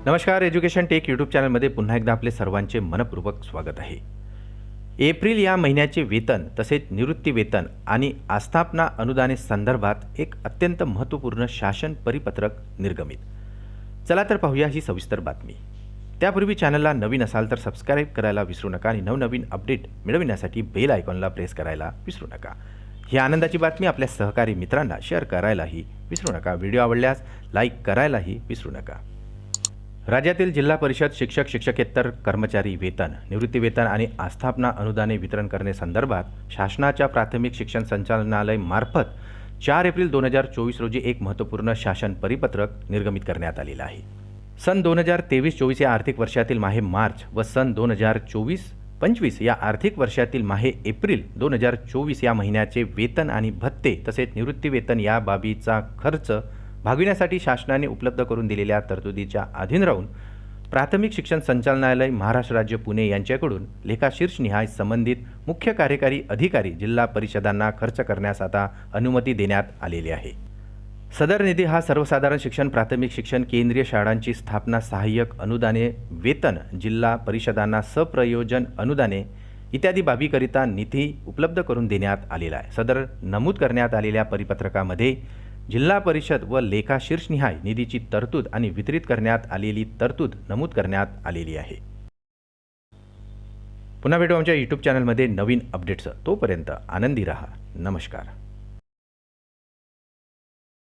नमस्कार. Education take YouTube चॅनलमध्ये पुन्हा एकदा आपले सर्वांचे मनपूर्वक स्वागत आहे. एप्रिल या महिन्याचे वेतन तसेच निवृत्ती वेतन आणि आस्थापना अनुदाने संदर्भात एक अत्यंत महत्त्वपूर्ण शासन परिपत्रक निर्गमित. चला तर पाहूया ही सविस्तर बातमी. त्यापूर्वी चॅनलला नवीन असाल तर सबस्क्राईब करायला विसरू नका आणि नवनवीन अपडेट मिळविण्यासाठी बेल आयकॉनला प्रेस करायला विसरू नका. ही आनंदाची बातमी आपल्या सहकारी मित्रांना शेअर करायलाही विसरू नका. व्हिडिओ आवडल्यास लाईक करायलाही विसरू नका. राज्यातील जिल्हा परिषद शिक्षक शिक्षकेतर कर्मचारी वेतन, निवृत्ती वेतन आणि आस्थापना अनुदाने वितरण करण्यासंदर्भात शासनाच्या प्राथमिक शिक्षण संचालनालय मार्फत 4 एप्रिल 2024 रोजी एक महत्त्वपूर्ण शासन परिपत्रक निर्गमित करण्यात आलेलं आहे. सन 2023-24 या आर्थिक वर्षातील माहे मार्च व सन 2024-25 या आर्थिक वर्षातील माहे एप्रिल 2024 या महिन्याचे वेतन आणि भत्ते तसेच निवृत्ती वेतन या बाबीचा खर्च भागविण्यासाठी शासनाने उपलब्ध करून दिलेल्या तरतुदीच्या अधीन राहून प्राथमिक शिक्षण संचालनालय महाराष्ट्र राज्य पुणे यांच्याकडून लेखाशीर्षनिहाय संबंधित मुख्य कार्यकारी अधिकारी जिल्हा परिषदांना खर्च करण्यास आता अनुमती देण्यात आलेली आहे. सदर निधी हा सर्वसाधारण शिक्षण, प्राथमिक शिक्षण, केंद्रीय शाळांची स्थापना, सहाय्यक अनुदाने, वेतन, जिल्हा परिषदांना सप्रयोजन अनुदाने इत्यादी बाबीकरिता निधी उपलब्ध करून देण्यात आलेला आहे. सदर नमूद करण्यात आलेल्या परिपत्रकामध्ये जिल्हा परिषद व लेखाशीर्षनिहाय निधीची तरतूद आणि वितरित करण्यात आलेली तरतूद नमूद करण्यात आलेली आहे. पुन्हा भेटू आमच्या यूट्यूब चॅनलमध्ये नवीन अपडेट्स. तोपर्यंत आनंदी रहा. नमस्कार.